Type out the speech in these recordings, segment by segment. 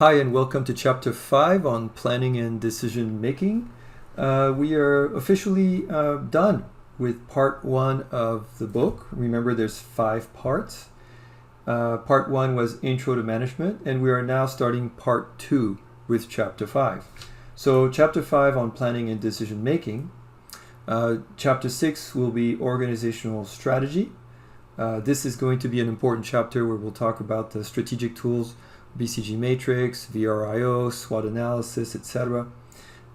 Hi, and welcome to Chapter 5 on Planning and Decision Making. We are officially done with Part 1 of the book. Remember, there's 5 parts. Part 1 was Intro to Management, and we are now starting Part 2 with Chapter 5. So Chapter 5 on Planning and Decision Making. Chapter 6 will be Organizational Strategy. This is going to be an important chapter where we'll talk about the strategic tools, BCG matrix, VRIO, SWOT analysis, etc.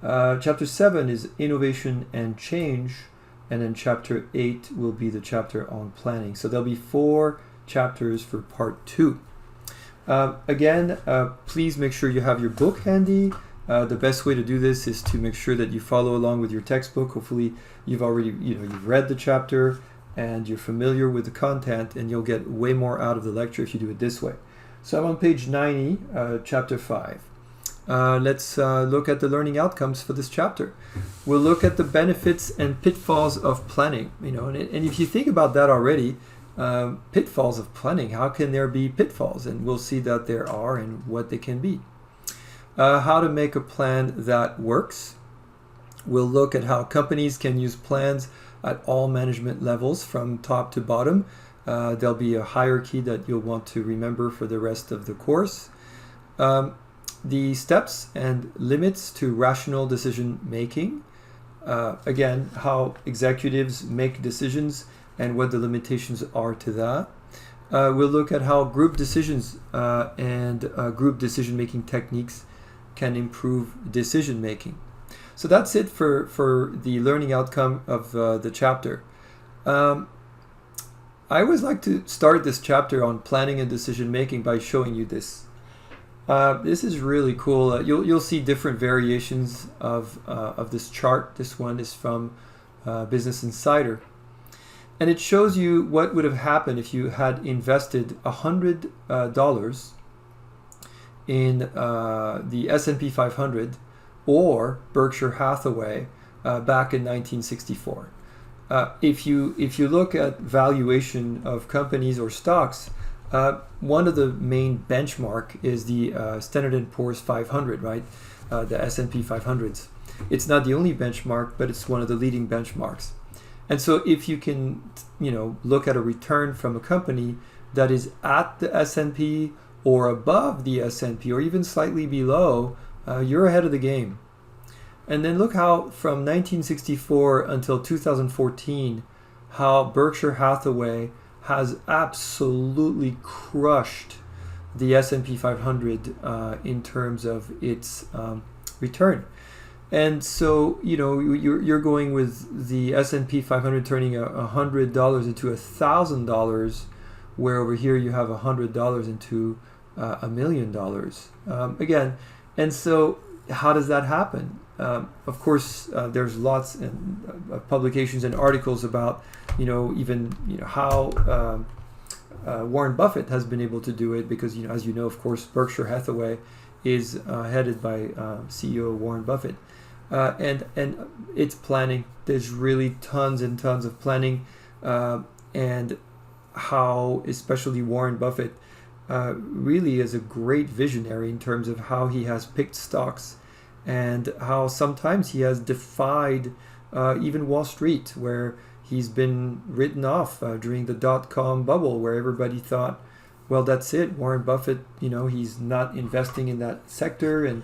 Chapter 7 is Innovation and Change, and then Chapter 8 will be the chapter on planning. So there'll be 4 chapters for Part 2. Again, please make sure you have your book handy. The best way to do this is to make sure that you follow along with your textbook. Hopefully you've already you've read the chapter and you're familiar with the content, and you'll get way more out of the lecture if you do it this way. So I'm on page 90, chapter 5. Let's look at the learning outcomes for this chapter. We'll look at the benefits and pitfalls of planning. And if you think about that already, pitfalls of planning, how can there be pitfalls? And we'll see that there are and what they can be. How to make a plan that works. We'll look at how companies can use plans at all management levels from top to bottom. There'll be a hierarchy that you'll want to remember for the rest of the course. The steps and limits to rational decision making. Again, how executives make decisions and what the limitations are to that. We'll look at how group decisions and group decision making techniques can improve decision making. So that's it for the learning outcome of the chapter. I always like to start this chapter on planning and decision making by showing you this. This is really cool. You'll see different variations of this chart. This one is from Business Insider, and it shows you what would have happened if you had invested $100 in the S&P 500 or Berkshire Hathaway back in 1964. If you look at valuation of companies or stocks, one of the main benchmark is the Standard & Poor's 500, right? The S&P 500s. It's not the only benchmark, but it's one of the leading benchmarks. And so if you can, look at a return from a company that is at the S&P or above the S&P or even slightly below, you're ahead of the game. And then look how from 1964 until 2014, how Berkshire Hathaway has absolutely crushed the S&P 500 in terms of its return. And so, you're going with the S&P 500 turning $100 into $1,000, where over here you have $100 into $1 million. Again, and so how does that happen? Of course, there's lots of publications and articles about, how Warren Buffett has been able to do it because, as you know, of course, Berkshire Hathaway is headed by CEO Warren Buffett. And it's planning. There's really tons and tons of planning, and how especially Warren Buffett really is a great visionary in terms of how he has picked stocks and how sometimes he has defied even Wall Street, where he's been written off during the dot-com bubble, where everybody thought, well, that's it. Warren Buffett, he's not investing in that sector, and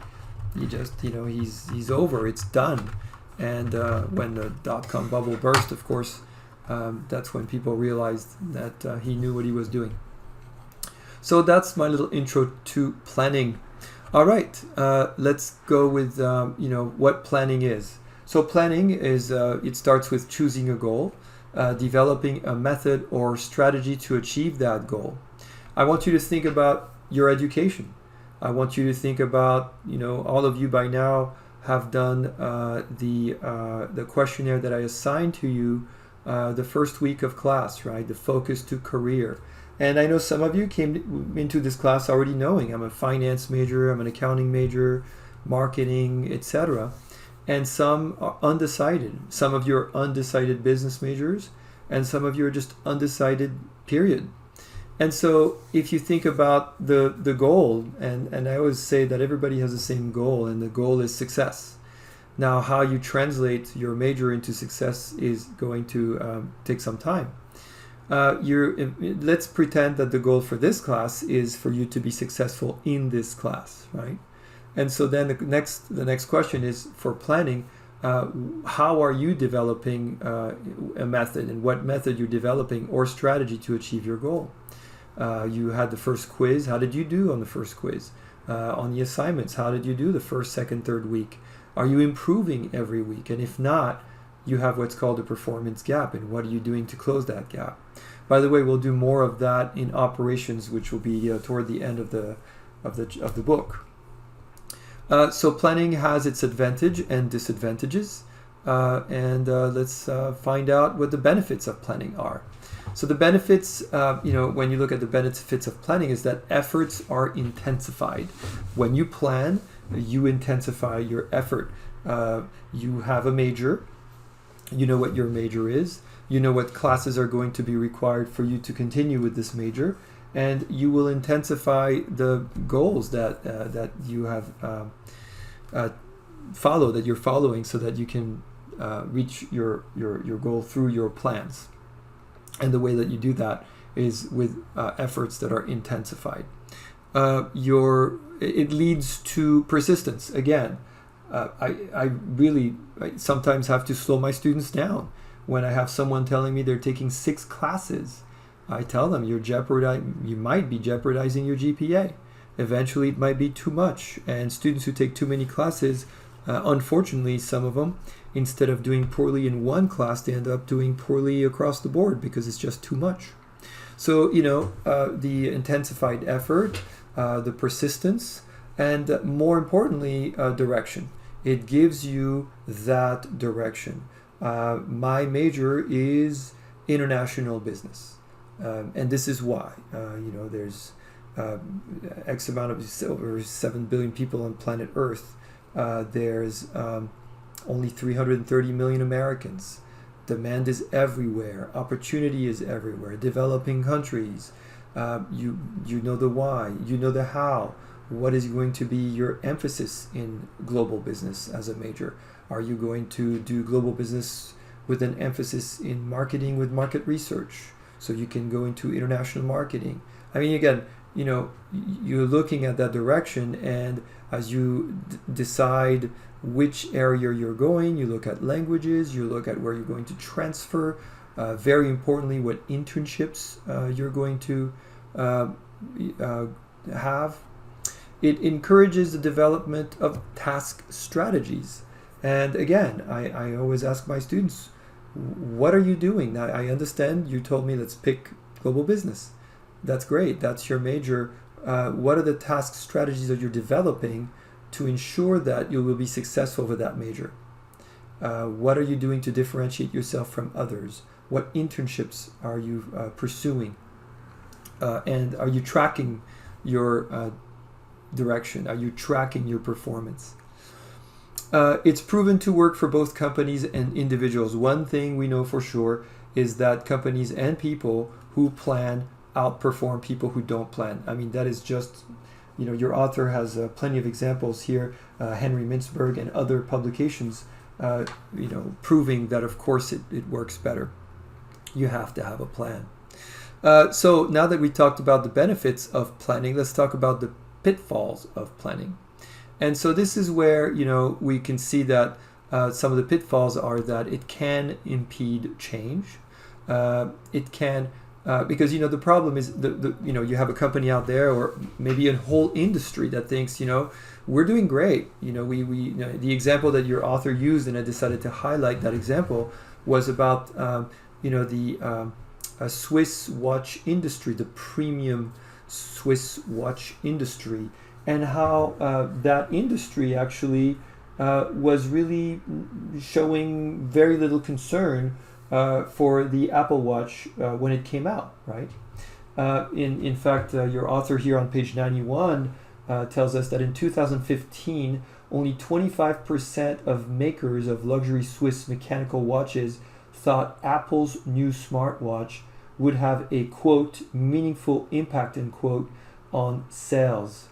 he just, he's over. It's done. And when the dot-com bubble burst, of course, that's when people realized that he knew what he was doing. So that's my little intro to planning. All right, let's go with what planning is. So planning is it starts with choosing a goal, developing a method or strategy to achieve that goal. I want you to think about your education. I want you to think about all of you by now have done the questionnaire that I assigned to you the first week of class, right? The focus to career. And I know some of you came into this class already knowing I'm a finance major, I'm an accounting major, marketing, etc. And some are undecided. Some of you are undecided business majors, and some of you are just undecided, period. And so if you think about the goal, and I always say that everybody has the same goal, and the goal is success. Now, how you translate your major into success is going to take some time. Let's pretend that the goal for this class is for you to be successful in this class, right? And so then the next question is, for planning, how are you developing a method, and what method you're developing or strategy to achieve your goal? You had the first quiz. How did you do on the first quiz? On the assignments, how did you do the first, second, third week? Are you improving every week? And if not, you have what's called a performance gap, and what are you doing to close that gap? By the way, we'll do more of that in operations, which will be toward the end of the book. So planning has its advantage and disadvantages, and let's find out what the benefits of planning are. So the benefits, when you look at the benefits of planning, is that efforts are intensified. When you plan, you intensify your effort. You have a major. You know what your major is. You know what classes are going to be required for you to continue with this major, and you will intensify the goals that you have that you're following, so that you can reach your goal through your plans. And the way that you do that is with efforts that are intensified. It leads to persistence. Again, I sometimes have to slow my students down. When I have someone telling me they're taking 6 classes, I tell them you might be jeopardizing your GPA. Eventually it might be too much. And students who take too many classes, unfortunately, some of them, instead of doing poorly in one class, they end up doing poorly across the board because it's just too much. So, the intensified effort, the persistence, and more importantly, direction. It gives you that direction. My major is international business. And this is why. There's X amount of over 7 billion people on planet Earth. There's only 330 million Americans. Demand is everywhere. Opportunity is everywhere. Developing countries. You know the why. You know the how. What is going to be your emphasis in global business as a major? Are you going to do global business with an emphasis in marketing with market research, so you can go into international marketing? I mean, again, you're looking at that direction, and as you decide which area you're going, you look at languages, you look at where you're going to transfer, very importantly, what internships you're going to have. It encourages the development of task strategies. And again, I always ask my students, what are you doing? Now, I understand you told me let's pick global business. That's great. That's your major. What are the task strategies that you're developing to ensure that you will be successful with that major? What are you doing to differentiate yourself from others? What internships are you pursuing? And are you tracking your direction? Are you tracking your performance? It's proven to work for both companies and individuals. One thing we know for sure is that companies and people who plan outperform people who don't plan. I mean, that is just, your author has plenty of examples here, Henry Mintzberg and other publications, proving that, of course, it works better. You have to have a plan. So now that we talked about the benefits of planning, let's talk about the pitfalls of planning. And so this is where, we can see that some of the pitfalls are that it can impede change. It can, because, the problem is, you have a company out there, or maybe a whole industry that thinks, we're doing great. The example that your author used, and I decided to highlight that example, was about, the Swiss watch industry, the premium Swiss watch industry, and how that industry actually was really showing very little concern for the Apple Watch when it came out, right? In fact, your author here on page 91 tells us that in 2015, only 25% of makers of luxury Swiss mechanical watches thought Apple's new smartwatch would have a, quote, meaningful impact, end quote, on sales.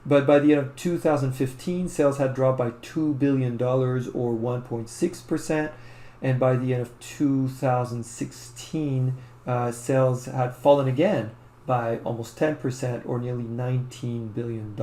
But by the end of 2015, sales had dropped by $2 billion or 1.6%. And by the end of 2016, sales had fallen again by almost 10% or nearly $19 billion.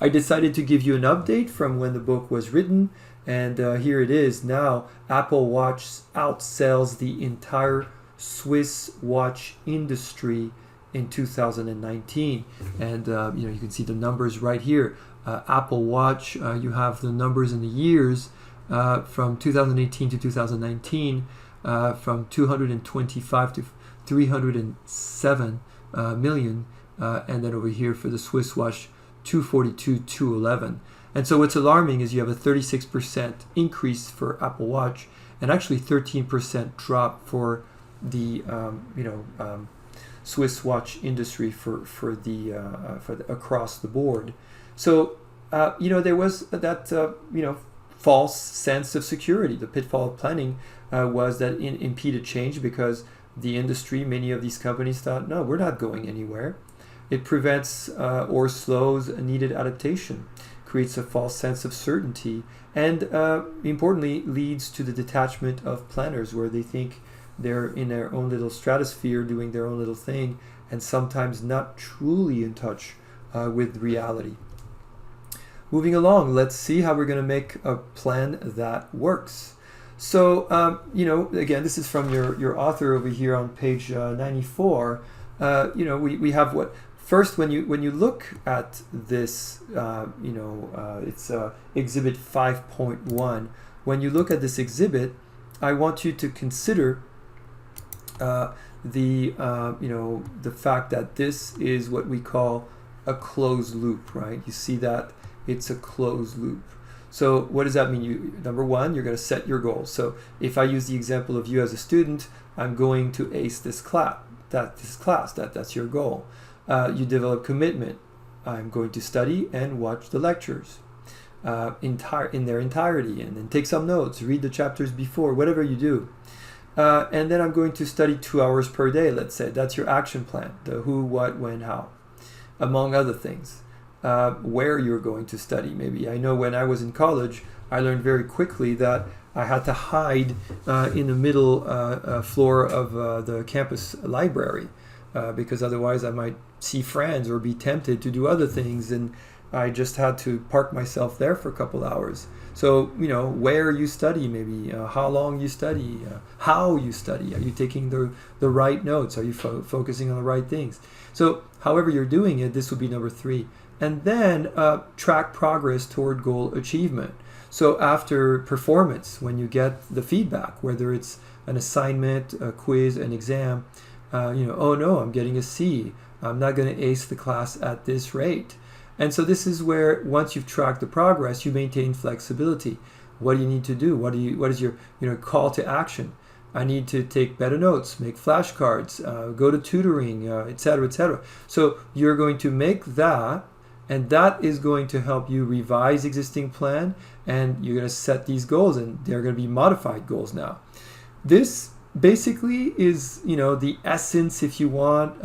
I decided to give you an update from when the book was written. And here it is. Now, Apple Watch outsells the entire Swiss watch industry in 2019. And you can see the numbers right here. Apple Watch, you have the numbers in the years from 2018 to 2019, from 225 to 307 million. And then over here for the Swiss watch, 242, 211. And so what's alarming is you have a 36% increase for Apple Watch and actually 13% drop for the Swiss watch industry for the across the board. So there was that false sense of security. The pitfall of planning was that it impeded change because the industry, many of these companies thought, no, we're not going anywhere. It prevents or slows a needed adaptation, creates a false sense of certainty, and importantly leads to the detachment of planners where they think they're in their own little stratosphere doing their own little thing and sometimes not truly in touch with reality. Moving along, let's see how we're going to make a plan that works. So, again, this is from your author over here on page 94. We have what? First, when you look at this, it's Exhibit 5.1. When you look at this exhibit, I want you to consider the fact that this is what we call a closed loop, right? You see that it's a closed loop. So what does that mean? Number one, you're going to set your goals. So if I use the example of you as a student, I'm going to ace this class. That's your goal. You develop commitment. I'm going to study and watch the lectures in their entirety, and then take some notes, read the chapters before, whatever you do. And then I'm going to study 2 hours per day, let's say. That's your action plan, the who, what, when, how, among other things. Where you're going to study, maybe. I know when I was in college, I learned very quickly that I had to hide in the middle floor of the campus library because otherwise I might see friends or be tempted to do other things, and I just had to park myself there for a couple hours. So, where you study, maybe how long you study, how you study. Are you taking the right notes? Are you focusing on the right things? So, however you're doing it, this would be number 3. And then track progress toward goal achievement. So after performance, when you get the feedback, whether it's an assignment, a quiz, an exam, oh no, I'm getting a C. I'm not going to ace the class at this rate. And so this is where, once you've tracked the progress, you maintain flexibility. What do you need to do? What is your call to action? I need to take better notes, make flashcards, go to tutoring, etc., etc. So you're going to make that, and that is going to help you revise existing plan, and you're going to set these goals, and they're going to be modified goals now. This basically is, the essence, if you want,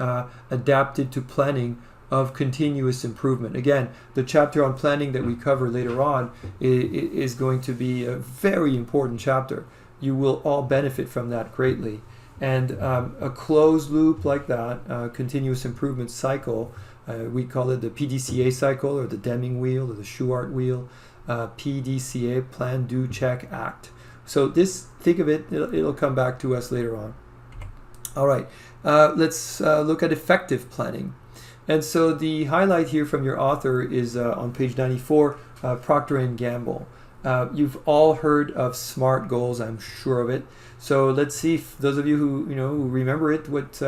adapted to planning of continuous improvement. Again, the chapter on planning that we cover later on is going to be a very important chapter. You will all benefit from that greatly. And a closed loop like that, continuous improvement cycle, we call it the PDCA cycle, or the Deming wheel, or the Shewhart wheel. PDCA, plan, do, check, act. So think of it, it'll come back to us later on. All right, let's look at effective planning. And so the highlight here from your author is on page 94, Procter & Gamble. You've all heard of SMART goals, I'm sure of it. So let's see if those of you who who remember it, what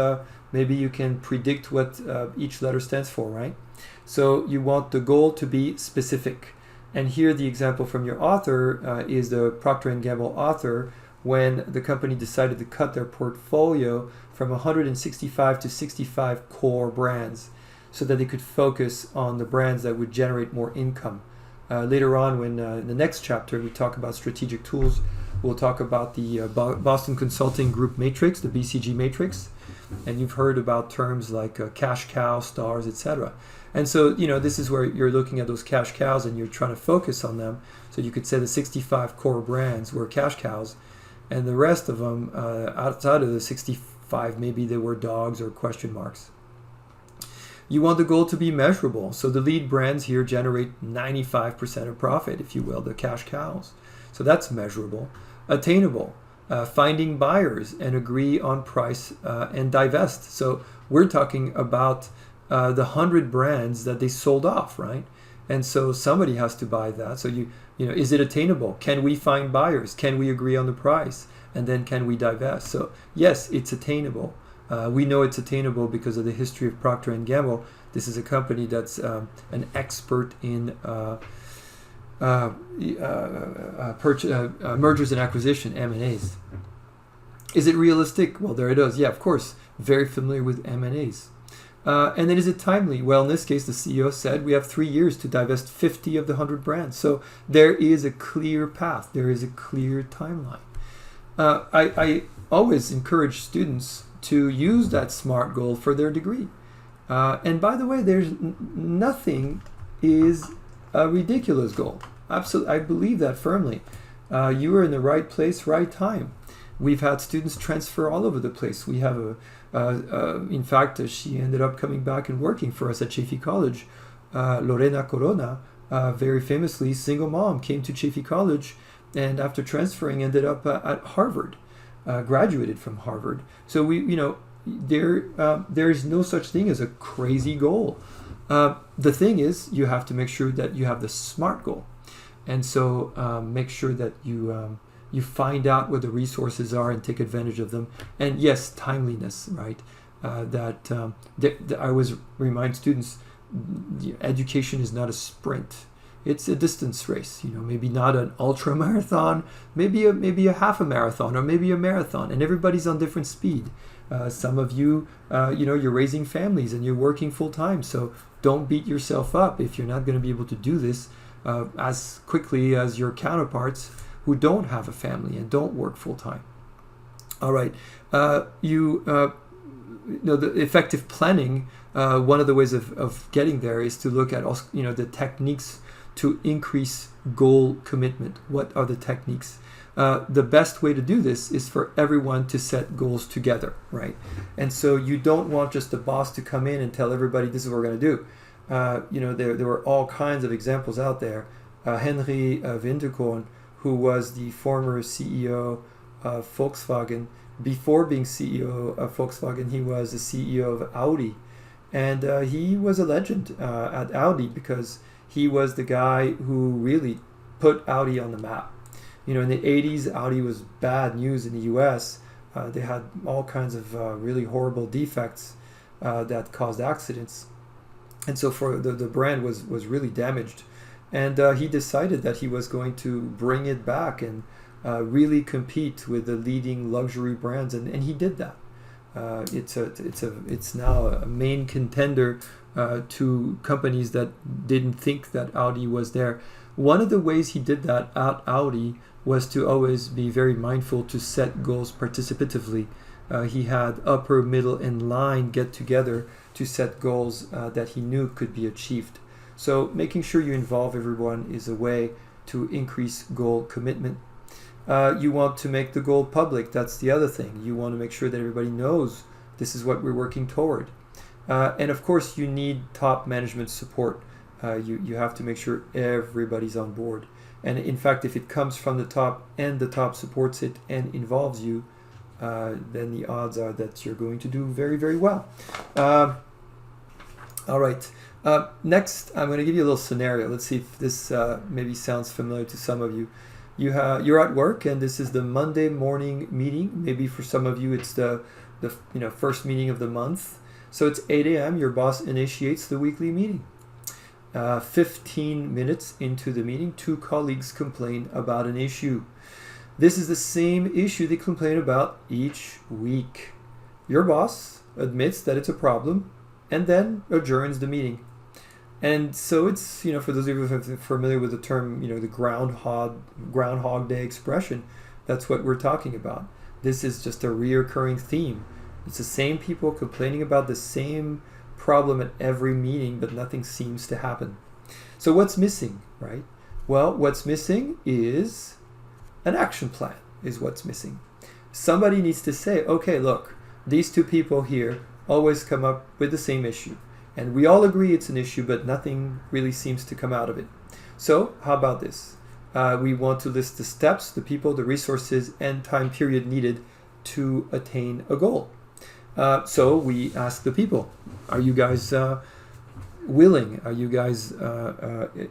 maybe you can predict what each letter stands for, right? So you want the goal to be specific. And here the example from your author is the Procter & Gamble author, when the company decided to cut their portfolio from 165 to 65 core brands so that they could focus on the brands that would generate more income. Later on, when in the next chapter we talk about strategic tools, we'll talk about the Boston Consulting Group matrix, the BCG matrix, and you've heard about terms like cash cow, stars, etc. And so, this is where you're looking at those cash cows and you're trying to focus on them. So you could say the 65 core brands were cash cows, and the rest of them, outside of the 65, maybe they were dogs or question marks. You want the goal to be measurable. So the lead brands here generate 95% of profit, if you will, the cash cows. So that's measurable. Attainable. Finding buyers and agree on price and divest. So we're talking about the 100 brands that they sold off, right? And so somebody has to buy that. So is it attainable? Can we find buyers? Can we agree on the price? And then can we divest? So yes, it's attainable. We know it's attainable because of the history of Procter & Gamble. This is a company that's an expert in mergers and acquisition, M&As. Is it realistic? Well, there it is. Yeah, of course. Very familiar with M&As. And then is it timely? Well, in this case, the CEO said we have 3 years to divest 50 of the 100 brands. So there is a clear path. There is a clear timeline. I always encourage students to use that SMART goal for their degree. And by the way, there's nothing is a ridiculous goal. Absolutely, I believe that firmly. You are in the right place, right time. We've had students transfer all over the place. We have in fact, she ended up coming back and working for us at Chaffey College. Lorena Corona, very famously, single mom, came to Chaffey College and after transferring ended up at Harvard. Graduated from Harvard. So there is no such thing as a crazy goal. The thing is, you have to make sure that you have the SMART goal, and so make sure that you find out what the resources are and take advantage of them. And yes, timeliness, right? That I always remind students, education is not a sprint. It's a distance race, maybe not an ultra marathon, maybe a half a marathon, or maybe a marathon, and everybody's on different speed. Some of you, you're raising families and you're working full time, so don't beat yourself up if you're not going to be able to do this as quickly as your counterparts who don't have a family and don't work full time. All right, the effective planning. One of the ways of getting there is to look at also, the techniques to increase goal commitment. What are the techniques? The best way to do this is for everyone to set goals together, right? And so you don't want just the boss to come in and tell everybody this is what we're going to do. There were all kinds of examples out there. Henry Winterkorn, who was the former CEO of Volkswagen. Before being CEO of Volkswagen, he was the CEO of Audi. And he was a legend at Audi because he was the guy who really put Audi on the map. In the 80s, Audi was bad news in the US. They had all kinds of really horrible defects that caused accidents. And so for the brand was really damaged. And he decided that he was going to bring it back and really compete with the leading luxury brands. And he did that. It's now a main contender to companies that didn't think that Audi was there. One of the ways he did that at Audi was to always be very mindful to set goals participatively. He had upper, middle, and line get together to set goals that he knew could be achieved. So making sure you involve everyone is a way to increase goal commitment. You want to make the goal public. That's the other thing. You want to make sure that everybody knows this is what we're working toward. And of course, you need top management support. You have to make sure everybody's on board. And in fact, if it comes from the top and the top supports it and involves you, then the odds are that you're going to do very, very well. All right. Next, I'm going to give you a little scenario. Let's see if this maybe sounds familiar to some of you. You're at work, and this is the Monday morning meeting. Maybe for some of you, it's the first meeting of the month. So it's 8 a.m. Your boss initiates the weekly meeting. 15 minutes into the meeting, two colleagues complain about an issue. This is the same issue they complain about each week. Your boss admits that it's a problem and then adjourns the meeting. And so it's, for those of you who are familiar with the term, the Groundhog Day expression, That's what we're talking about. This is just a reoccurring theme. It's the same people complaining about the same problem at every meeting, but nothing seems to happen. So what's missing, right? Well, what's missing is an action plan is what's missing. Somebody needs to say, okay, look, these two people here always come up with the same issue. And we all agree it's an issue, but nothing really seems to come out of it. So how about this? We want to list the steps, the people, the resources, and time period needed to attain a goal. So we ask the people, are you guys willing? Are you guys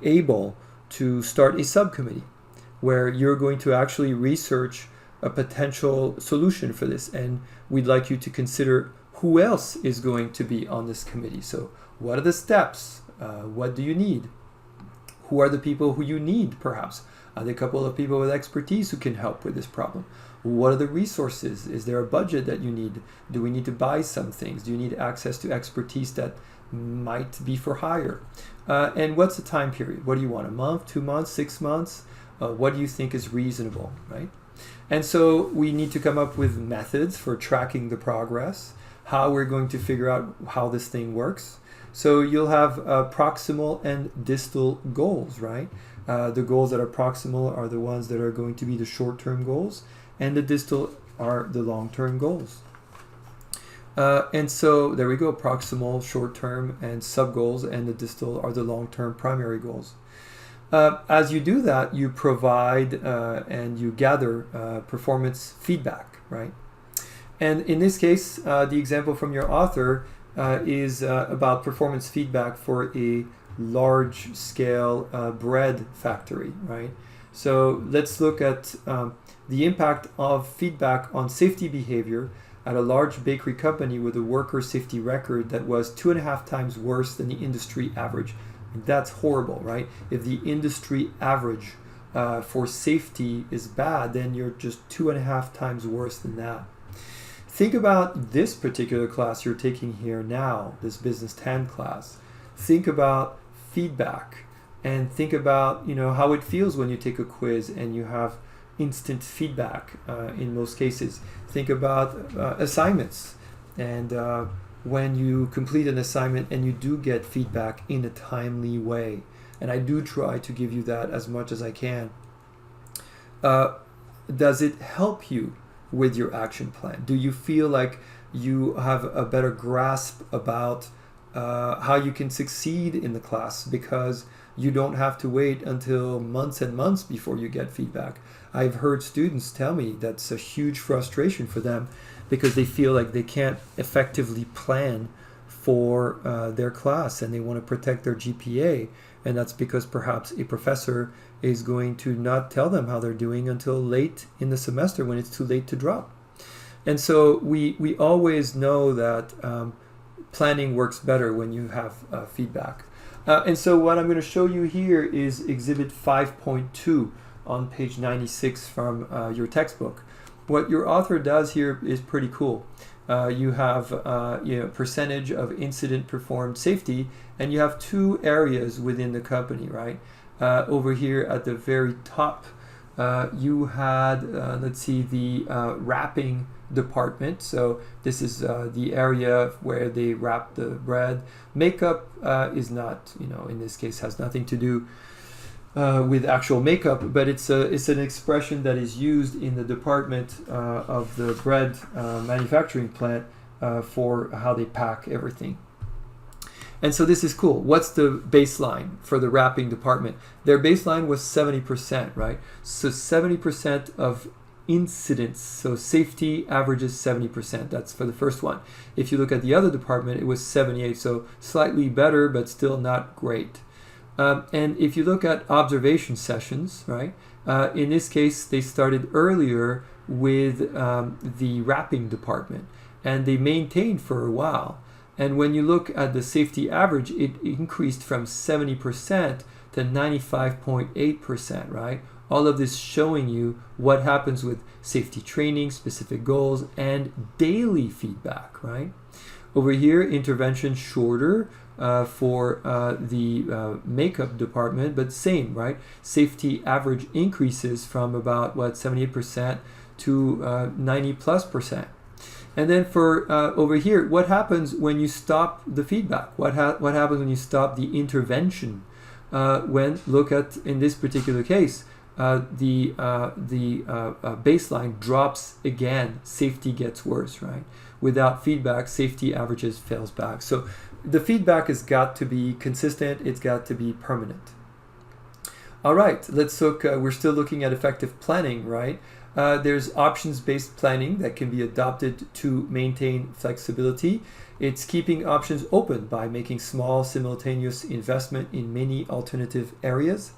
able to start a subcommittee where you're going to actually research a potential solution for this? And we'd like you to consider who else is going to be on this committee. So what are the steps? What do you need? Who are the people who you need, perhaps? Are there a couple of people with expertise who can help with this problem? What are the resources? Is there a budget that you need? Do we need to buy some things? Do you need access to expertise that might be for hire? And what's the time period? What do you want? A month, 2 months, 6 months? What do you think is reasonable, right? And so we need to come up with methods for tracking the progress, how we're going to figure out how this thing works. So you'll have proximal and distal goals, right? The goals that are proximal are the ones that are going to be the short-term goals, and the distal are the long-term goals. And so there we go, proximal, short-term, and sub-goals, and the distal are the long-term primary goals. As you do that, you provide and you gather performance feedback, right? And in this case, the example from your author is about performance feedback for a large-scale bread factory, right? So let's look at the impact of feedback on safety behavior at a large bakery company with a worker safety record that was 2.5 times worse than the industry average. That's horrible, right? If the industry average for safety is bad, then you're just 2.5 times worse than that. Think about this particular class you're taking here now, this Business 10 class. Think about feedback and think about, how it feels when you take a quiz and you have instant feedback in most cases. Think about assignments and when you complete an assignment and you do get feedback in a timely way. And I do try to give you that as much as I can. Does it help you with your action plan? Do you feel like you have a better grasp about how you can succeed in the class because you don't have to wait until months and months before you get feedback? I've heard students tell me that's a huge frustration for them because they feel like they can't effectively plan for their class and they want to protect their GPA. And that's because perhaps a professor is going to not tell them how they're doing until late in the semester when it's too late to drop. And so we always know that planning works better when you have feedback. And so what I'm going to show you here is Exhibit 5.2 on page 96 from your textbook. What your author does here is pretty cool. You have percentage of incident performed safety, and you have two areas within the company, right? Over here at the very top, you had, the wrapping department. So this is the area where they wrap the bread. Makeup is not, in this case, has nothing to do with actual makeup, but it's an expression that is used in the department of the bread manufacturing plant for how they pack everything. And so this is cool. What's the baseline for the wrapping department? Their baseline was 70%, right? So 70% of incidents, so safety averages 70%. That's for the first one. If you look at the other department, it was 78, so slightly better, but still not great. And if you look at observation sessions, right? In this case, they started earlier with the wrapping department, and they maintained for a while. And when you look at the safety average, it increased from 70% to 95.8%, right? All of this showing you what happens with safety training, specific goals, and daily feedback, right? Over here, intervention shorter, for the makeup department, but same, right? Safety average increases from about 78% to 90+%. And then for over here, what happens when you stop the feedback? What happens when you stop the intervention? When look at, in this particular case, the baseline drops again, safety gets worse, right? Without feedback, safety averages fails back. So the feedback has got to be consistent, it's got to be permanent. All right, let's look, we're still looking at effective planning, right? There's options-based planning that can be adopted to maintain flexibility. It's keeping options open by making small simultaneous investment in many alternative areas.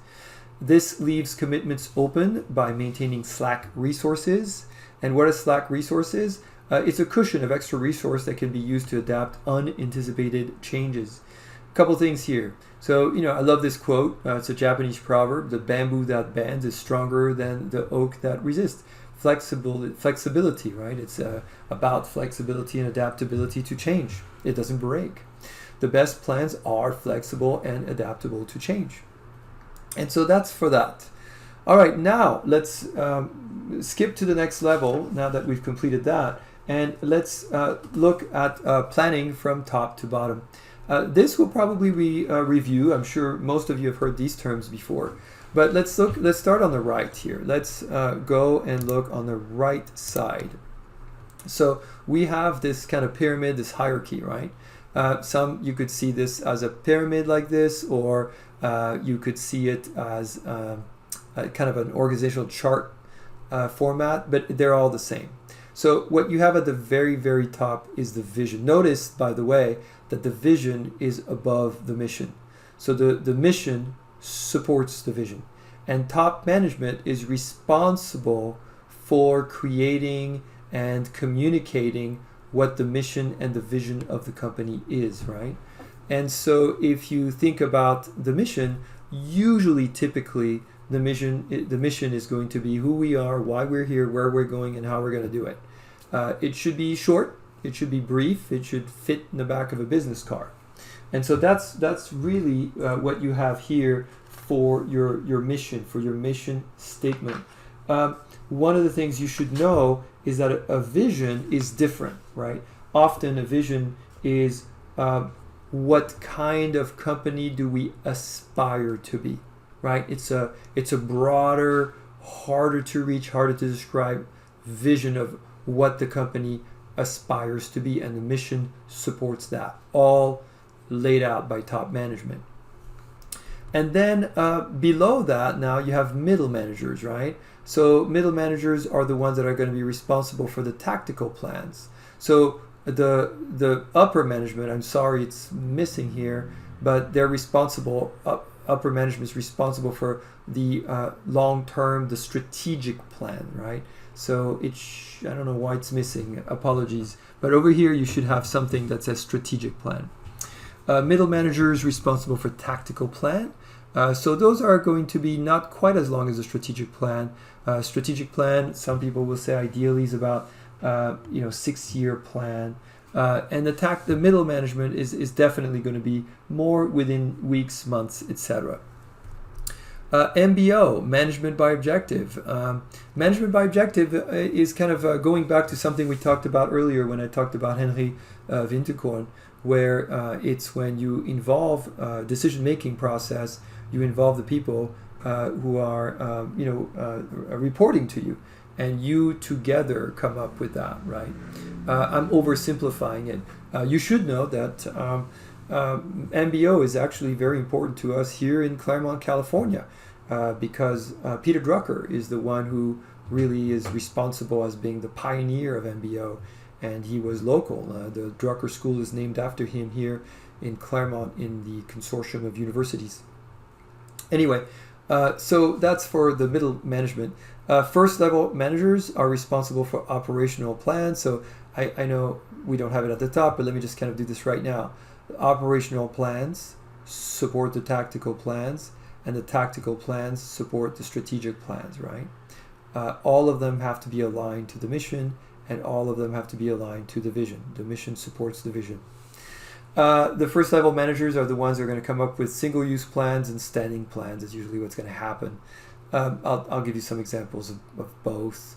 This leaves commitments open by maintaining slack resources. And what are slack resources? It's a cushion of extra resource that can be used to adapt unanticipated changes. A couple things here. So, I love this quote. It's a Japanese proverb. The bamboo that bends is stronger than the oak that resists. Flexibility, right? It's about flexibility and adaptability to change. It doesn't break. The best plans are flexible and adaptable to change. And so that's for that. All right, now let's skip to the next level now that we've completed that. And let's look at planning from top to bottom. This will probably be a review. I'm sure most of you have heard these terms before. But let's start on the right here. Let's go and look on the right side. So we have this kind of pyramid, this hierarchy, right? You could see this as a pyramid like this, or you could see it as kind of an organizational chart format, but they're all the same. So what you have at the very, very top is the vision. Notice, by the way, that the vision is above the mission. So the mission supports the vision. And top management is responsible for creating and communicating what the mission and the vision of the company is, right? And so if you think about the mission, typically, the mission is going to be who we are, why we're here, where we're going, and how we're going to do it. It should be short, it should be brief, it should fit in the back of a business card. And so that's really what you have here for your mission, for your mission statement. One of the things you should know is that a vision is different, right? Often a vision is what kind of company do we aspire to be, right? It's a broader, harder to reach, harder to describe vision of what the company aspires to be, and the mission supports that, all laid out by top management. And then below that, now you have middle managers, right? So middle managers are the ones that are going to be responsible for the tactical plans. So the upper management, I'm sorry it's missing here, but they're responsible, upper management is responsible for the long-term, the strategic plan, right? So I don't know why it's missing, apologies. But over here you should have something that says strategic plan. Middle manager is responsible for tactical plan. So those are going to be not quite as long as a strategic plan. Strategic plan, some people will say ideally is about 6-year plan. And the middle management is definitely going to be more within weeks, months, etc. MBO, management by objective. Management by objective is kind of going back to something we talked about earlier when I talked about Henry Winterkorn, where it's when you involve decision-making process, you involve the people who are reporting to you, and you together come up with that, right? I'm oversimplifying it. You should know that MBO is actually very important to us here in Claremont, California, because Peter Drucker is the one who really is responsible as being the pioneer of MBO, and he was local. The Drucker School is named after him here in Claremont in the consortium of universities. Anyway, so that's for the middle management. First level managers are responsible for operational plans. So I know we don't have it at the top, but let me just kind of do this right now. Operational plans support the tactical plans, and the tactical plans support the strategic plans, right? All of them have to be aligned to the mission, and all of them have to be aligned to the vision. The mission supports the vision. The first level managers are the ones that are going to come up with single-use plans and standing plans is usually what's going to happen. I'll give you some examples of both.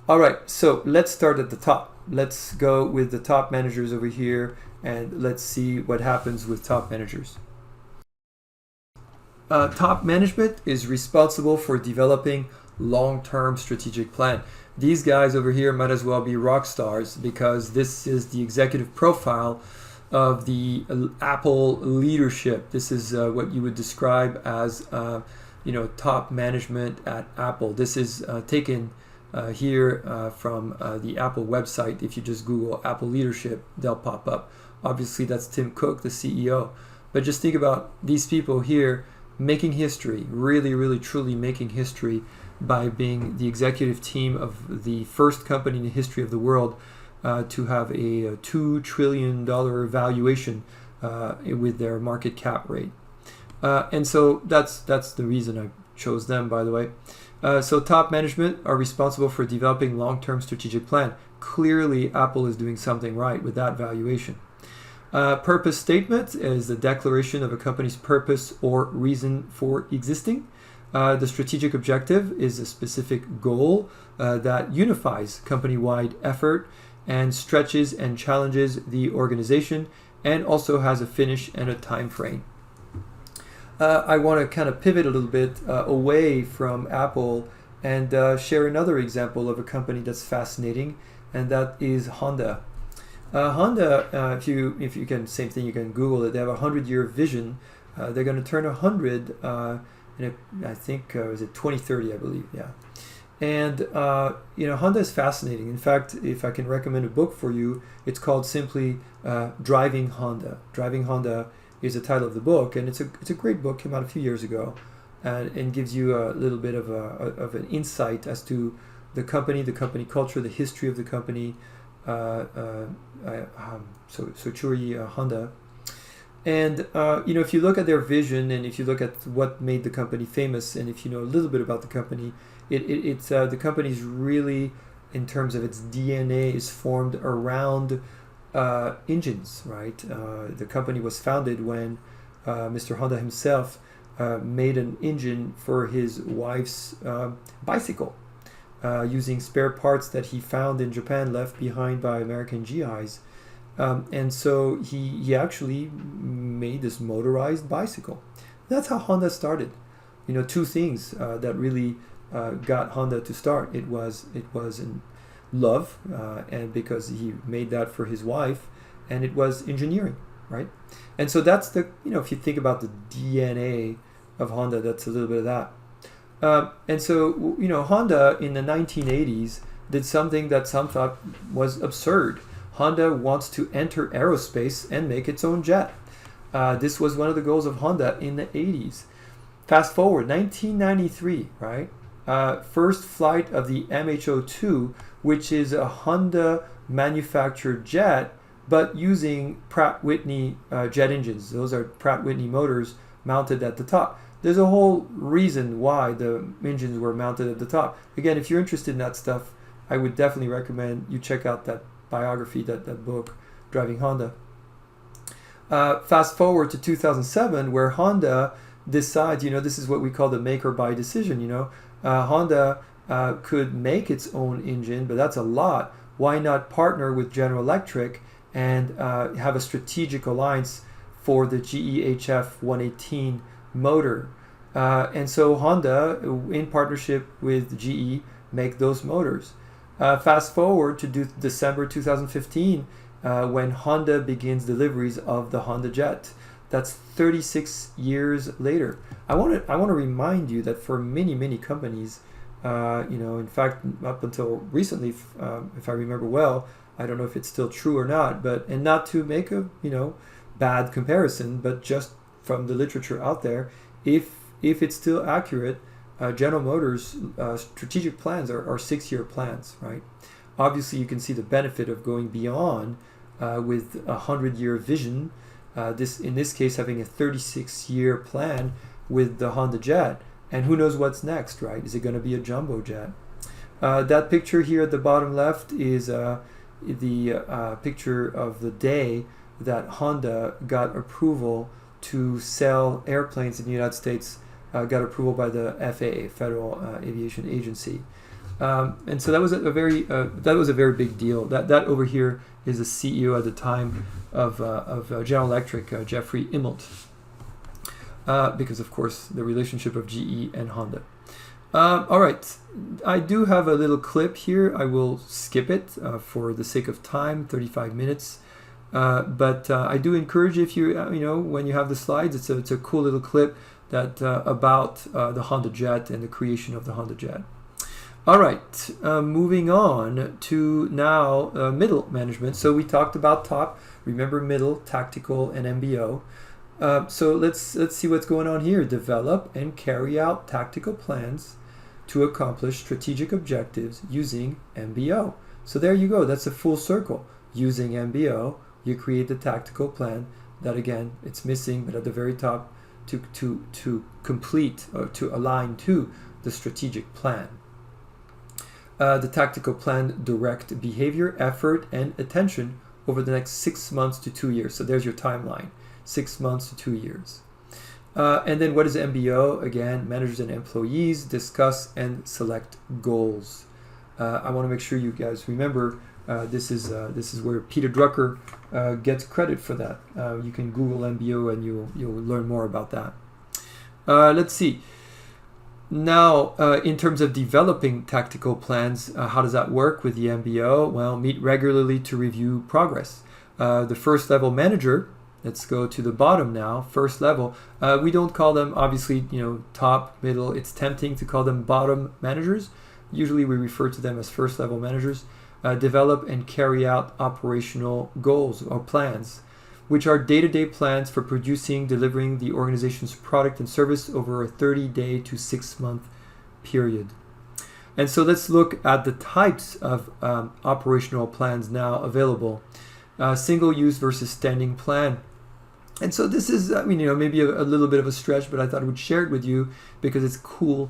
All right, so let's start at the top. Let's go with the top managers over here, and let's see what happens with top managers. Top management is responsible for developing long-term strategic plan. These guys over here might as well be rock stars because this is the executive profile of the Apple leadership. This is what you would describe as top management at Apple. This is taken here from the Apple website. If you just Google Apple leadership, they'll pop up. Obviously, that's Tim Cook, the CEO. But just think about these people here making history, really, really, truly making history by being the executive team of the first company in the history of the world to have a $2 trillion valuation with their market cap rate. And so that's the reason I chose them, by the way. So top management are responsible for developing long-term strategic plan. Clearly, Apple is doing something right with that valuation. Purpose statement is the declaration of a company's purpose or reason for existing. The strategic objective is a specific goal that unifies company-wide effort and stretches and challenges the organization and also has a finish and a time frame. I want to kind of pivot a little bit away from Apple and share another example of a company that's fascinating, and that is Honda. Honda, if you can, same thing, you can Google it. They have a 100-year vision. They're going to turn 100 I think was it 2030, I believe. Yeah. And Honda is fascinating. In fact, if I can recommend a book for you, it's called simply Driving Honda. Driving Honda is the title of the book, and it's a great book. Came out a few years ago, and gives you a little bit of an insight as to the company culture, the history of the company. Soichiro Honda. And if you look at their vision, and if you look at what made the company famous, and if you know a little bit about the company, it's the company's really, in terms of its DNA, is formed around engines, right? The company was founded when Mr. Honda himself made an engine for his wife's bicycle, using spare parts that he found in Japan left behind by American GIs. And so he actually made this motorized bicycle. That's how Honda started. Two things that really got Honda to start. It was in love, and because he made that for his wife, and it was engineering, right? And so that's the, if you think about the DNA of Honda, that's a little bit of that. And so, Honda in the 1980s did something that some thought was absurd. Honda wants to enter aerospace and make its own jet. This was one of the goals of Honda in the 80s. Fast forward, 1993, right? First flight of the MH02, which is a Honda manufactured jet, but using Pratt & Whitney jet engines. Those are Pratt & Whitney motors mounted at the top. There's a whole reason why the engines were mounted at the top. Again, if you're interested in that stuff, I would definitely recommend you check out that biography, that book, Driving Honda. Fast forward to 2007, where Honda decides, this is what we call the make or buy decision. Honda could make its own engine, but that's a lot. Why not partner with General Electric and have a strategic alliance for the GE HF 118 motor? And so Honda, in partnership with GE, make those motors. Fast forward to December 2015, when Honda begins deliveries of the Honda Jet. That's 36 years later. I want to remind you that for many companies, in fact, up until recently, if I remember well, I don't know if it's still true or not, and not to make a bad comparison, but just from the literature out there, if it's still accurate, General Motors strategic plans are 6-year plans, right? Obviously, you can see the benefit of going beyond with a 100-year vision. In this case, having a 36-year plan with the Honda Jet, and who knows what's next, right? Is it going to be a jumbo jet? That picture here at the bottom left is the picture of the day that Honda got approval to sell airplanes in the United States, got approval by the FAA, Federal Aviation Agency. And so that was a very big deal. That over here is the CEO at the time of General Electric, Jeffrey Immelt, because of course the relationship of GE and Honda. All right, I do have a little clip here. I will skip it for the sake of time, 35 minutes. But I do encourage, if you when you have the slides, it's a cool little clip that about the Honda Jet and the creation of the Honda Jet. All right, moving on to now middle management. So we talked about top, remember middle, tactical, and MBO. So let's see what's going on here. Develop and carry out tactical plans to accomplish strategic objectives using MBO. So there you go. That's a full circle. Using MBO, you create the tactical plan that, again, it's missing, but at the very top to complete or to align to the strategic plan. The tactical plan direct behavior, effort, and attention over the next 6 months to 2 years. So there's your timeline, 6 months to 2 years. And then what is MBO? Again, managers and employees discuss and select goals. I want to make sure you guys remember this is where Peter Drucker gets credit for that. You can Google MBO and you'll learn more about that. Let's see. Now, in terms of developing tactical plans, how does that work with the MBO? Well, meet regularly to review progress. The first level manager, let's go to the bottom now, first level. We don't call them, obviously, top, middle. It's tempting to call them bottom managers. Usually we refer to them as first level managers. Develop and carry out operational goals or plans, which are day-to-day plans for producing, delivering the organization's product and service over a 30-day to 6-month period. And so let's look at the types of operational plans now available. Single-use versus standing plan. And so this is, maybe a little bit of a stretch, but I thought I would share it with you because it's cool.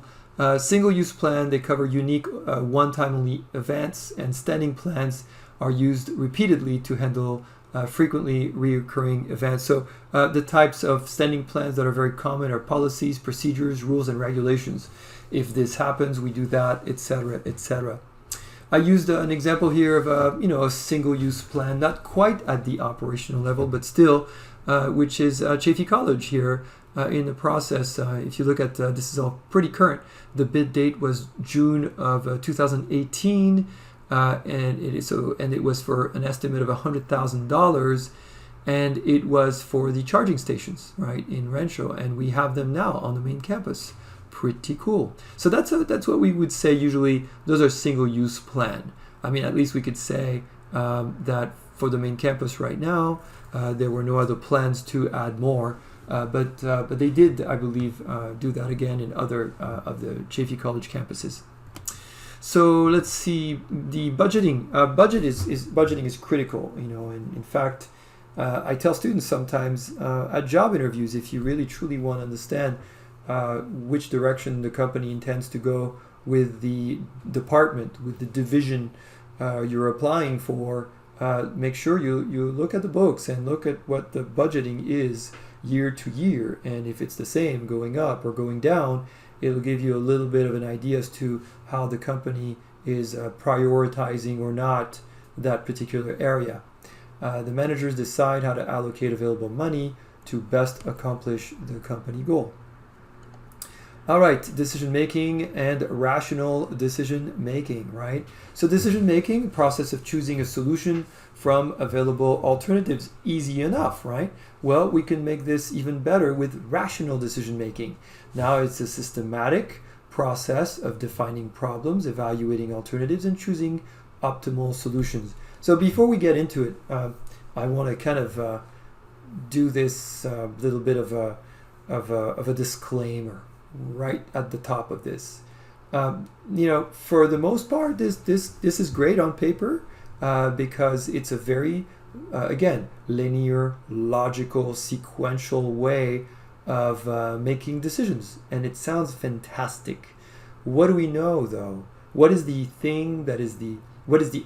Single-use plan, they cover unique one-time only events, and standing plans are used repeatedly to handle frequently recurring events. So the types of standing plans that are very common are policies, procedures, rules, and regulations. If this happens, we do that, etc., etc. I used an example here of a single-use plan, not quite at the operational level, but still, which is Chaffey College here in the process. If you look at this is all pretty current. The bid date was June of 2018. And it was for an estimate of $100,000, and it was for the charging stations, right, in Rancho, and we have them now on the main campus. Pretty cool. So that's what we would say usually. Those are single-use plan. I mean, at least we could say that for the main campus right now, there were no other plans to add more, but they did, I believe, do that again in other of the Chaffey College campuses. So let's see, the budgeting. Budgeting is critical, and in fact, I tell students sometimes at job interviews, if you really truly want to understand which direction the company intends to go with the department, with the division you're applying for, make sure you look at the books and look at what the budgeting is year to year, and if it's the same, going up or going down, it'll give you a little bit of an idea as to how the company is prioritizing or not that particular area. The managers decide how to allocate available money to best accomplish the company goal. All right, decision making and rational decision making, right? So decision making, process of choosing a solution from available alternatives, easy enough, right? Well, we can make this even better with rational decision making. Now it's a systematic process of defining problems, evaluating alternatives, and choosing optimal solutions. So before we get into it, I want to kind of do this little bit of a disclaimer right at the top of this. For the most part, this is great on paper because it's a very again linear, logical, sequential way of making decisions, and it sounds fantastic. What do we know though? What is the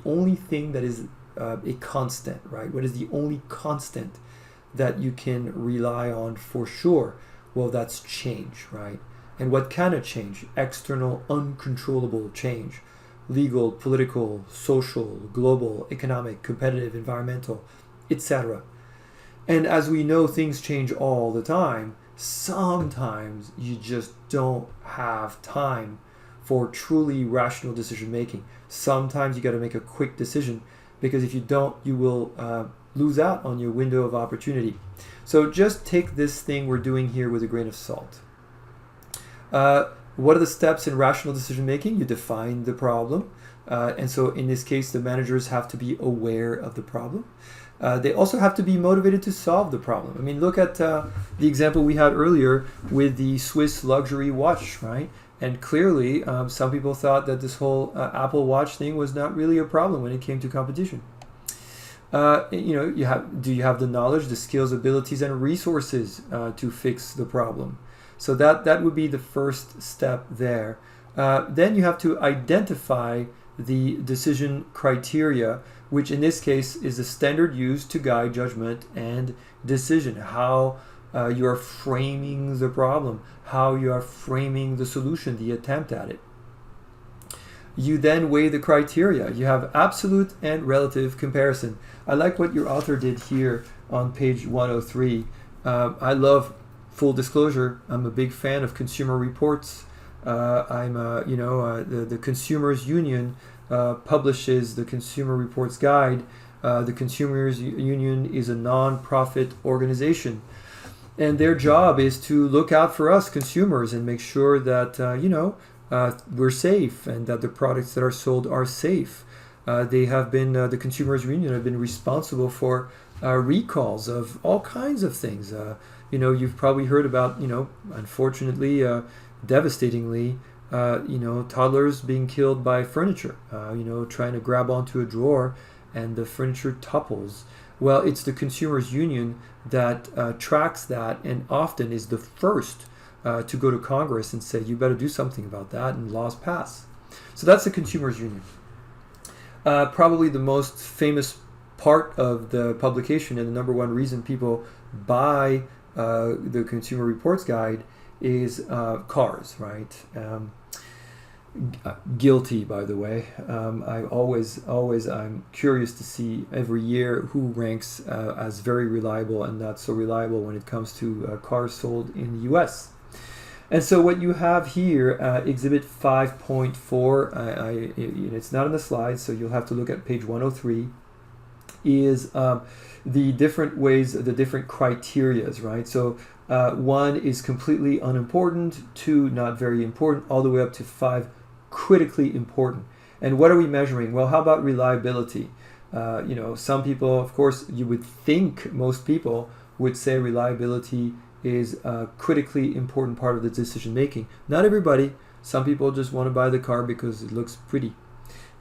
only thing that is a constant, right? What is the only constant that you can rely on for sure? Well, that's change, right? And what kind of change? External, uncontrollable change. Legal, political, social, global, economic, competitive, environmental, etc. And as we know, things change all the time. Sometimes you just don't have time for truly rational decision making. Sometimes you got to make a quick decision, because if you don't, you will lose out on your window of opportunity. So just take this thing we're doing here with a grain of salt. What are the steps in rational decision making? You define the problem. And so in this case, the managers have to be aware of the problem. They also have to be motivated to solve the problem. I mean, look at the example we had earlier with the Swiss luxury watch, right? And clearly, some people thought that this whole Apple Watch thing was not really a problem when it came to competition. Do you have the knowledge, the skills, abilities, and resources to fix the problem? So that would be the first step there. Then you have to identify the decision criteria, which in this case is the standard used to guide judgment and decision. How you are framing the problem, how you are framing the solution, the attempt at it. You then weigh the criteria. You have absolute and relative comparison. I like what your author did here on page 103. I love, full disclosure, I'm a big fan of consumer reports. The Consumers Union publishes the Consumer Reports Guide. The Consumers Union is a non-profit organization, and their job is to look out for us consumers and make sure that we're safe and that the products that are sold are safe. They have been the Consumers Union have been responsible for recalls of all kinds of things. You've probably heard about unfortunately, devastatingly, toddlers being killed by furniture. Trying to grab onto a drawer and the furniture topples. Well, it's the Consumers Union that tracks that and often is the first to go to Congress and say, you better do something about that, and laws pass. So that's the Consumers Union. Probably the most famous part of the publication and the number one reason people buy the Consumer Reports Guide is cars, right? Guilty, by the way. I'm curious to see every year who ranks as very reliable and not so reliable when it comes to cars sold in the US. And so what you have here, Exhibit 5.4, it's not on the slide, so you'll have to look at page 103, is the different ways, the different criterias, right? So 1 is completely unimportant, 2 not very important, all the way up to 5 critically important. And what are we measuring? Well, how about reliability? Some people, of course, you would think most people would say reliability is a critically important part of the decision making. Not everybody. Some people just want to buy the car because it looks pretty.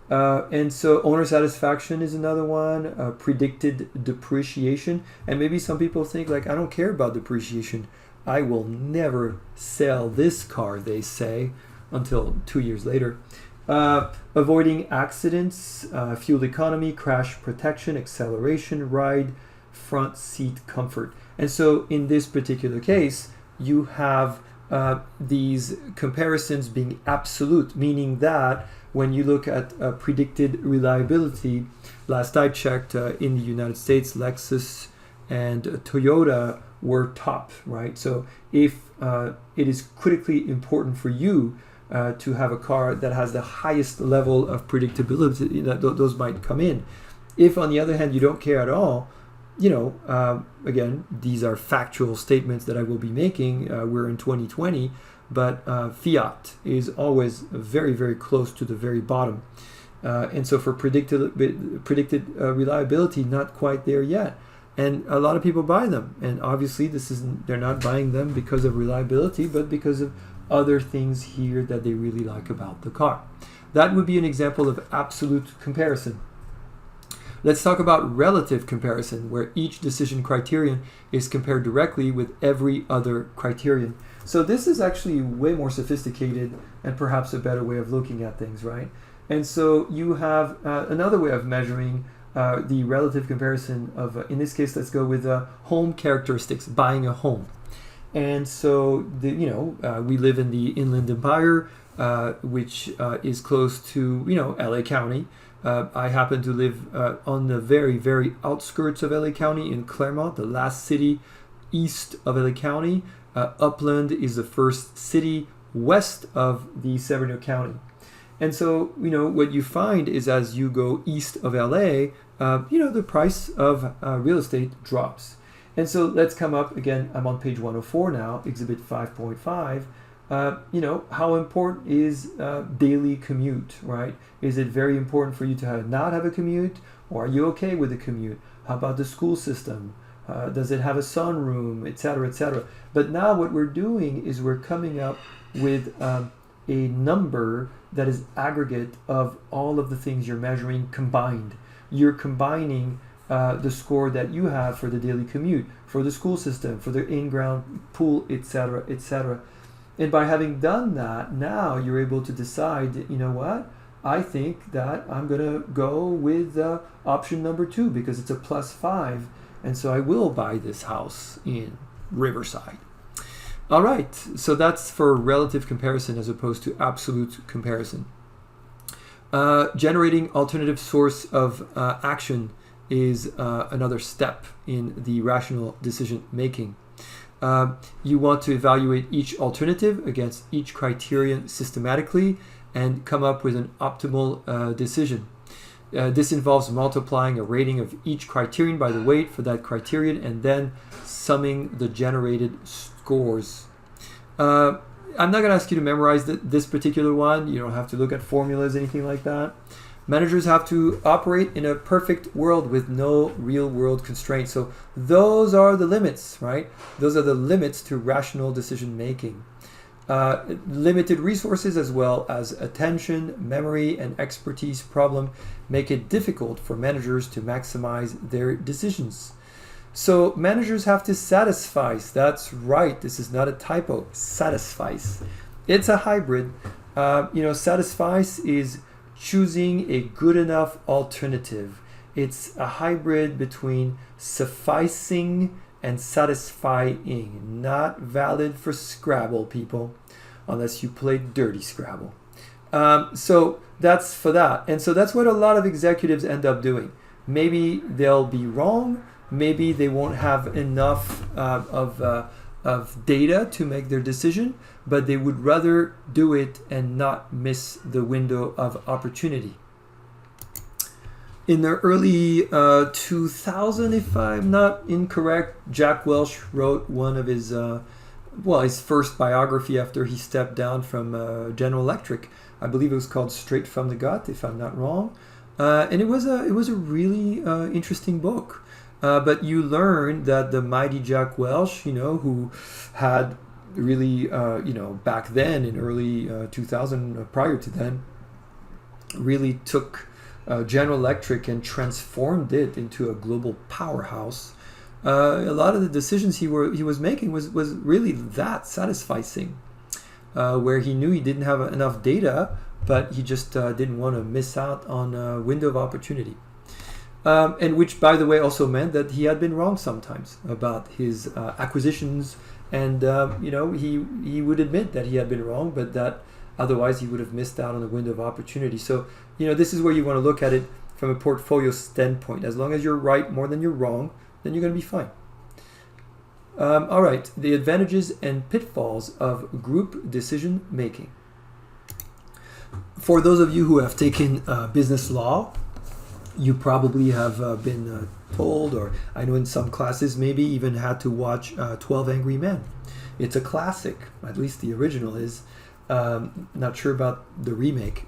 And so owner satisfaction is another one, predicted depreciation. And maybe some people think, like, I don't care about depreciation. I will never sell this car, they say, until 2 years later. Avoiding accidents, fuel economy, crash protection, acceleration, ride, front seat comfort. And so in this particular case, you have these comparisons being absolute, meaning that when you look at predicted reliability, last I checked, in the United States, Lexus and Toyota were top, right? So if it is critically important for you to have a car that has the highest level of predictability, those might come in. If, on the other hand, you don't care at all, again, these are factual statements that I will be making. We're in 2020, but Fiat is always very, very close to the very bottom. And so for predicted reliability, not quite there yet. And a lot of people buy them. And obviously, they're not buying them because of reliability, but because of other things here that they really like about the car. That would be an example of absolute comparison. Let's talk about relative comparison, where each decision criterion is compared directly with every other criterion. So this is actually way more sophisticated and perhaps a better way of looking at things, right? And so you have another way of measuring the relative comparison of, in this case, let's go with home characteristics, buying a home. And so, we live in the Inland Empire, which is close to, LA County. I happen to live on the very, very outskirts of LA County in Claremont, the last city east of LA County. Upland is the first city west of the San Bernardino County. And so, what you find is as you go east of LA, the price of real estate drops. And so let's come up again. I'm on page 104 now, exhibit 5.5. How important is daily commute, right? Is it very important for you to not have a commute, or are you okay with the commute? How about the school system? Does it have a sunroom, et cetera, et cetera? But now what we're doing is we're coming up with a number that is aggregate of all of the things you're measuring combined. You're combining the score that you have for the daily commute, for the school system, for the in-ground pool, etc., etc. And by having done that, now you're able to decide, what? I think that I'm going to go with option number 2 because it's a +5, and so I will buy this house in Riverside. All right, so that's for relative comparison as opposed to absolute comparison. Generating alternative source of action is another step in the rational decision making. You want to evaluate each alternative against each criterion systematically and come up with an optimal decision. This involves multiplying a rating of each criterion by the weight for that criterion and then summing the generated scores. I'm not going to ask you to memorize this particular one. You don't have to look at formulas, anything like that. Managers have to operate in a perfect world with no real world constraints. So those are the limits, right? Those are the limits to rational decision making. Limited resources as well as attention, memory, and expertise problem make it difficult for managers to maximize their decisions. So managers have to satisfice. That's right. This is not a typo. Satisfice. It's a hybrid. Satisfice is choosing a good enough alternative. It's a hybrid between sufficing and satisfying. Not valid for Scrabble, people, unless you play dirty Scrabble. So that's for that. And so that's what a lot of executives end up doing. Maybe they'll be wrong. Maybe they won't have enough of data to make their decision, but they would rather do it and not miss the window of opportunity. In the early 2000, if I'm not incorrect, Jack Welch wrote one of his first biography after he stepped down from General Electric. I believe it was called Straight from the Gut, if I'm not wrong. And it was a really interesting book. But you learn that the mighty Jack Welch, who had really, back then in early 2000, prior to then, really took General Electric and transformed it into a global powerhouse. A lot of the decisions he was making was really that satisficing, where he knew he didn't have enough data, but he just didn't want to miss out on a window of opportunity. And which, by the way, also meant that he had been wrong sometimes about his acquisitions, and he would admit that he had been wrong, but that otherwise he would have missed out on the window of opportunity. So this is where you want to look at it from a portfolio standpoint. As long as you're right more than you're wrong, then you're going to be fine. All right, the advantages and pitfalls of group decision making. For those of you who have taken business law, you probably have been told, or I know in some classes maybe even had to watch 12 Angry Men. It's a classic, at least the original is. Not sure about the remake,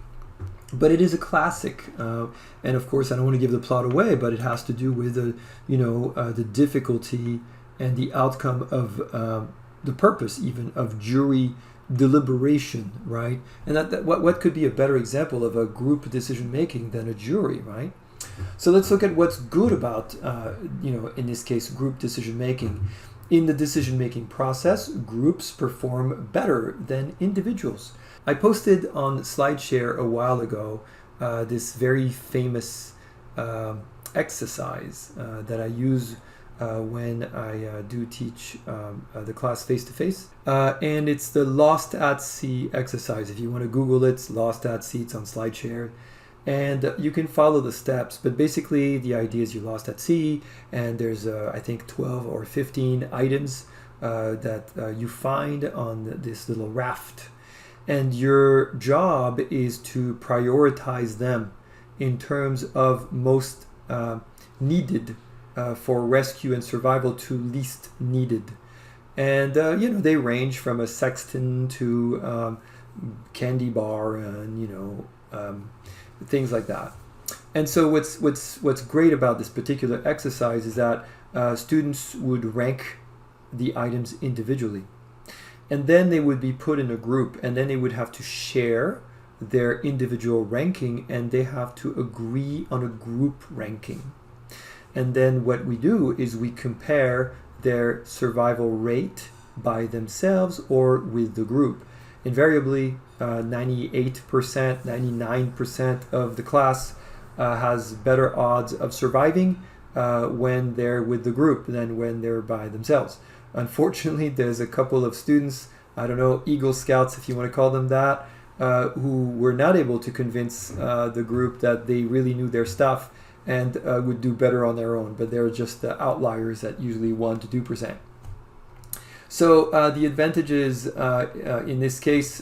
but it is a classic. And of course, I don't want to give the plot away, but it has to do with the difficulty and the outcome of the purpose even of jury deliberation, right? And what could be a better example of a group decision making than a jury, right? So let's look at what's good about, in this case, group decision making. In the decision making process, groups perform better than individuals. I posted on SlideShare a while ago this very famous exercise that I use when I do teach the class face-to-face. And it's the Lost at Sea exercise. If you want to Google it, it's Lost at Sea, it's on SlideShare. And you can follow the steps, but basically the idea is you're lost at sea, and there's I think 12 or 15 items that you find on this little raft. And your job is to prioritize them in terms of most needed for rescue and survival to least needed. And they range from a sextant to candy bar and things like that. And so what's great about this particular exercise is that students would rank the items individually, and then they would be put in a group, and then they would have to share their individual ranking, and they have to agree on a group ranking. And then what we do is we compare their survival rate by themselves or with the group. Invariably, 98%, 99% of the class has better odds of surviving when they're with the group than when they're by themselves. Unfortunately, there's a couple of students, I don't know, Eagle Scouts if you want to call them that, who were not able to convince the group that they really knew their stuff and would do better on their own, but they're just the outliers at usually 1 to 2%. So the advantages in this case,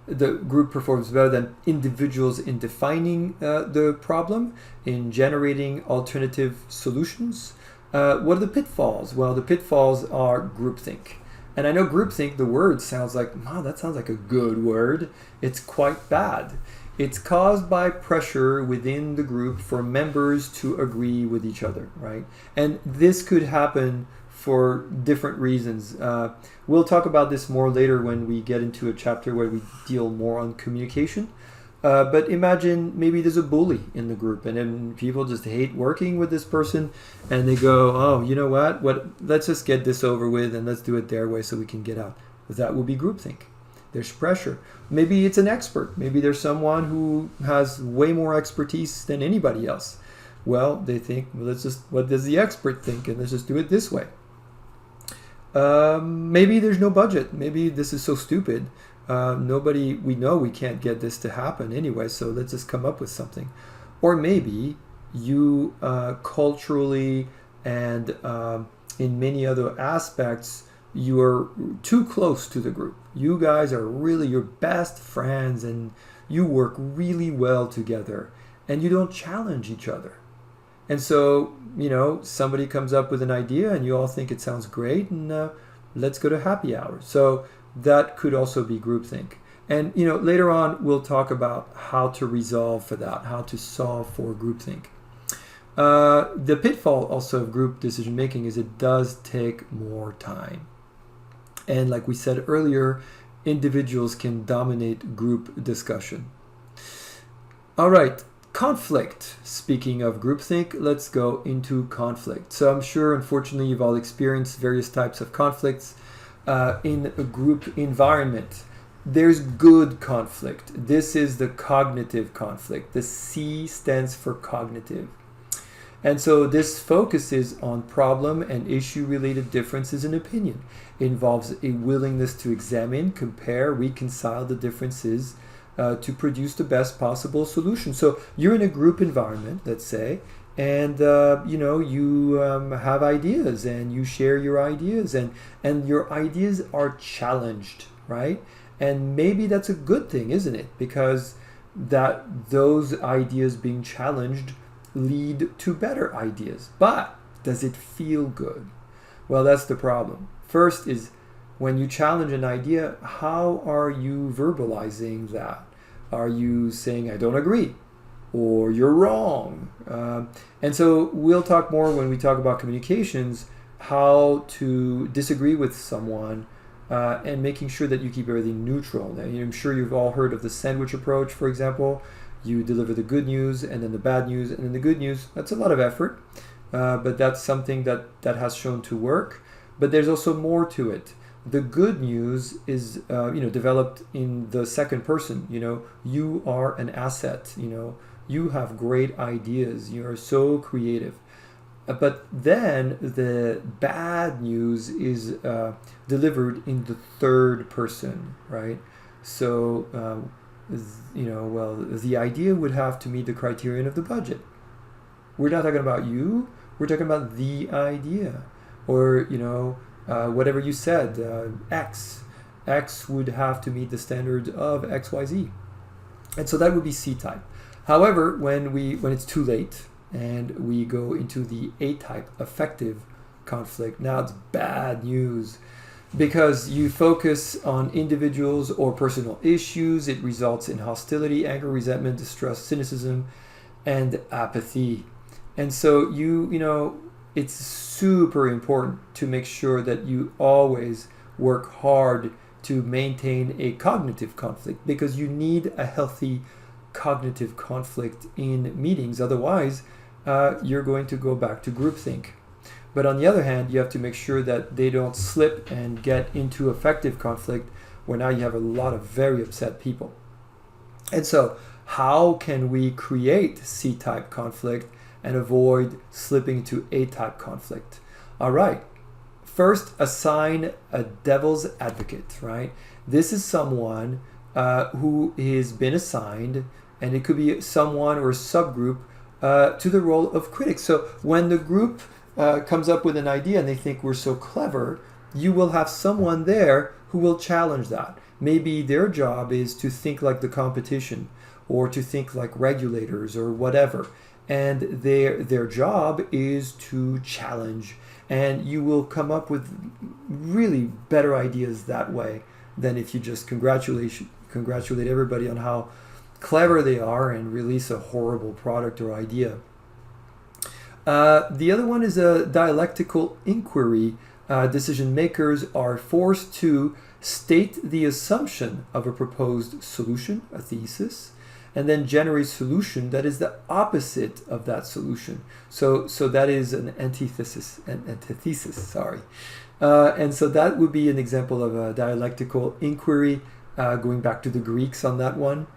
the group performs better than individuals in defining the problem, in generating alternative solutions. What are the pitfalls? Well, the pitfalls are groupthink. And I know groupthink, the word sounds like, wow, that sounds like a good word. It's quite bad. It's caused by pressure within the group for members to agree with each other, right? And this could happen for different reasons. We'll talk about this more later when we get into a chapter where we deal more on communication. But imagine maybe there's a bully in the group, and then people just hate working with this person, and they go, oh, you know what? Let's just get this over with, and let's do it their way so we can get out. That will be groupthink. There's pressure. Maybe it's an expert. Maybe there's someone who has way more expertise than anybody else. Well, they think, well, what does the expert think? And let's just do it this way. Maybe there's no budget. Maybe this is so stupid. We know we can't get this to happen anyway, so let's just come up with something. Or maybe you culturally and in many other aspects, you are too close to the group. You guys are really your best friends and you work really well together and you don't challenge each other. And so, somebody comes up with an idea and you all think it sounds great and let's go to happy hour. So that could also be groupthink. And, later on we'll talk about how to resolve for that, how to solve for groupthink. The pitfall also of group decision making is it does take more time. And like we said earlier, individuals can dominate group discussion. All right. Conflict. Speaking of groupthink, let's go into conflict. So I'm sure, unfortunately, you've all experienced various types of conflicts in a group environment. There's good conflict. This is the cognitive conflict. The C stands for cognitive. And so this focuses on problem and issue-related differences in opinion. It involves a willingness to examine, compare, reconcile the differences to produce the best possible solution. So you're in a group environment, let's say, and you have ideas and you share your ideas and your ideas are challenged, right? And maybe that's a good thing, isn't it? Because those ideas being challenged lead to better ideas. But does it feel good? Well, that's the problem. First is when you challenge an idea, how are you verbalizing that? Are you saying, I don't agree, or you're wrong? And so we'll talk more when we talk about communications, how to disagree with someone and making sure that you keep everything neutral. Now, I'm sure you've all heard of the sandwich approach, for example. You deliver the good news and then the bad news and then the good news. That's a lot of effort, but that's something that has shown to work. But there's also more to it. The good news is, developed in the second person. You are an asset. You have great ideas. You are so creative. But then the bad news is delivered in the third person, right? So, well, the idea would have to meet the criterion of the budget. We're not talking about you. We're talking about the idea. Or, whatever you said, X. X would have to meet the standards of XYZ. And so that would be C-type. However, when it's too late and we go into the A-type affective conflict, now it's bad news. Because you focus on individuals or personal issues, it results in hostility, anger, resentment, distrust, cynicism, and apathy. And so it's super important to make sure that you always work hard to maintain a cognitive conflict, because you need a healthy cognitive conflict in meetings. Otherwise, you're going to go back to groupthink. But on the other hand, you have to make sure that they don't slip and get into affective conflict, where now you have a lot of very upset people. And so how can we create C-type conflict and avoid slipping into A-type conflict? All right. First, assign a devil's advocate, right? This is someone who has been assigned, and it could be someone or a subgroup to the role of critic. So when the group comes up with an idea and they think we're so clever, you will have someone there who will challenge that. Maybe their job is to think like the competition, or to think like regulators, or whatever. And their job is to challenge. And you will come up with really better ideas that way than if you just congratulate everybody on how clever they are and release a horrible product or idea. The other one is a dialectical inquiry. Decision makers are forced to state the assumption of a proposed solution, a thesis, and then generate a solution that is the opposite of that solution. So that is an antithesis. And so that would be an example of a dialectical inquiry, going back to the Greeks on that one.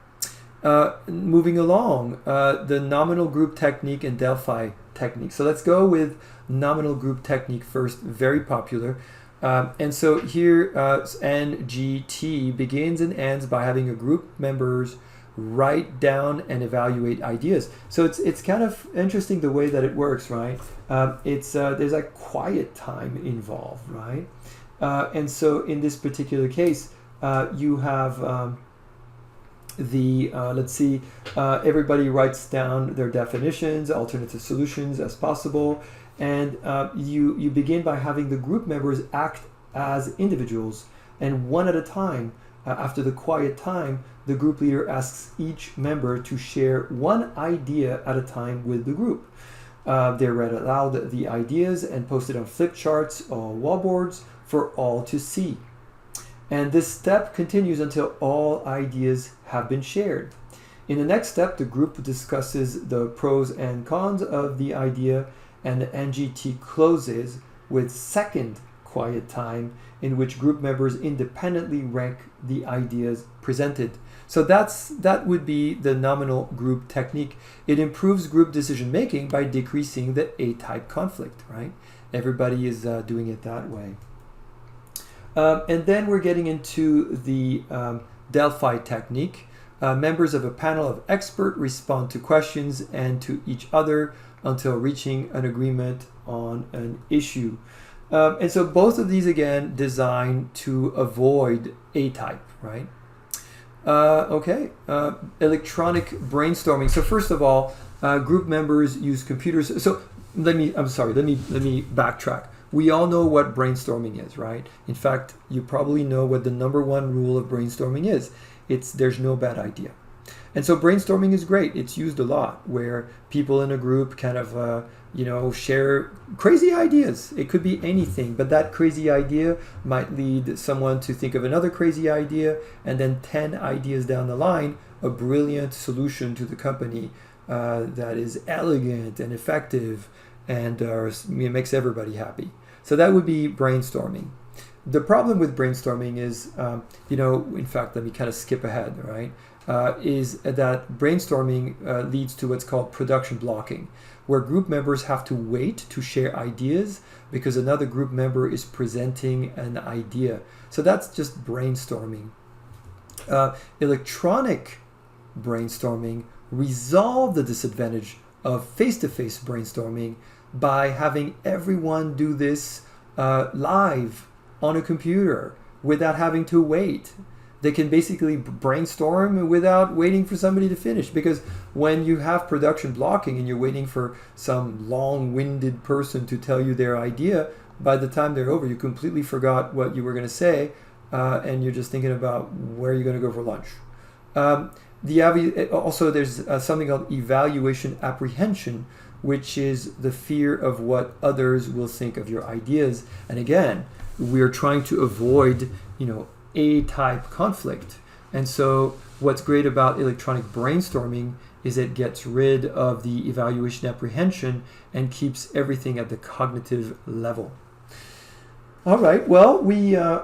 Moving along, the nominal group technique and Delphi technique. So let's go with nominal group technique first, very popular. And so here, NGT begins and ends by having a group members write down and evaluate ideas. So it's kind of interesting the way that it works, right? There's a quiet time involved, right? And so in this particular case, you have everybody writes down their definitions, alternative solutions as possible, and you begin by having the group members act as individuals, and one at a time. After the quiet time, the group leader asks each member to share one idea at a time with the group. They read aloud the ideas and posted on flip charts or wallboards for all to see. And this step continues until all ideas have been shared. In the next step, the group discusses the pros and cons of the idea, and the NGT closes with second quiet time, in which group members independently rank the ideas presented. So that would be the nominal group technique. It improves group decision making by decreasing the A-type conflict, right? Everybody is doing it that way. And then we're getting into the Delphi technique. Members of a panel of experts respond to questions and to each other until reaching an agreement on an issue. And so both of these, again, designed to avoid A-type, right? Electronic brainstorming. So first of all, group members use computers. So let me backtrack. We all know what brainstorming is, right? In fact, you probably know what the number one rule of brainstorming is. There's no bad idea. And so brainstorming is great. It's used a lot, where people in a group kind of, share crazy ideas. It could be anything, but that crazy idea might lead someone to think of another crazy idea, and then 10 ideas down the line, a brilliant solution to the company that is elegant and effective and makes everybody happy. So that would be brainstorming. The problem with brainstorming is, in fact, let me kind of skip ahead, right? is that brainstorming leads to what's called production blocking, where group members have to wait to share ideas because another group member is presenting an idea. So that's just brainstorming. Electronic brainstorming resolve the disadvantage of face-to-face brainstorming by having everyone do this live on a computer without having to wait. They can basically brainstorm without waiting for somebody to finish, because when you have production blocking and you're waiting for some long-winded person to tell you their idea, by the time they're over, you completely forgot what you were going to say, and you're just thinking about where you're going to go for lunch. Also, there's something called evaluation apprehension, which is the fear of what others will think of your ideas. And again, we're trying to avoid, A-type conflict. And so what's great about electronic brainstorming is it gets rid of the evaluation apprehension and keeps everything at the cognitive level. All right. Well,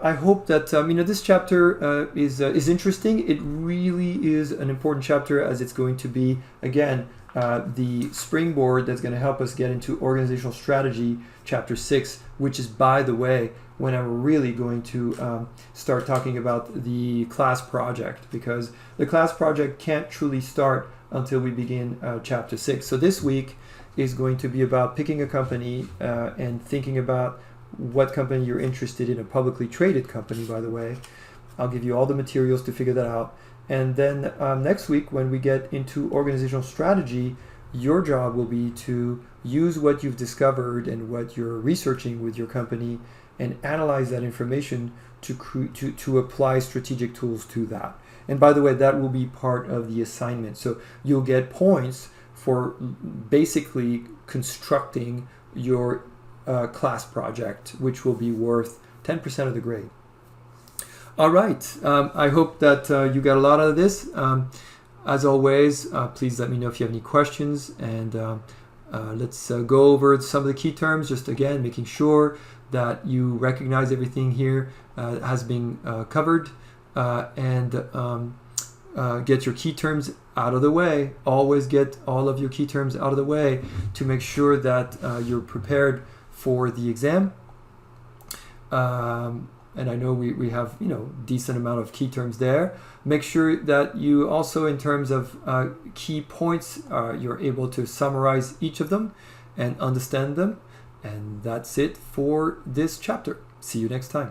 I hope that this chapter is interesting. It really is an important chapter, as it's going to be, again, the springboard that's going to help us get into organizational strategy, chapter 6, which is, by the way, when I'm really going to start talking about the class project, because the class project can't truly start until we begin chapter 6. So this week is going to be about picking a company and thinking about what company you're interested in, a publicly traded company, by the way. I'll give you all the materials to figure that out. And then next week, when we get into organizational strategy, your job will be to use what you've discovered and what you're researching with your company and analyze that information to apply strategic tools to that. And by the way, that will be part of the assignment. So you'll get points for basically constructing your class project, which will be worth 10% of the grade. All right. I hope that you got a lot out of this. As always, please let me know if you have any questions, and let's go over some of the key terms, just again making sure that you recognize everything here has been covered, and get your key terms out of the way. Always get all of your key terms out of the way to make sure that you're prepared for the exam. And I know we have decent amount of key terms there. Make sure that you also, in terms of key points, you're able to summarize each of them and understand them. And that's it for this chapter. See you next time.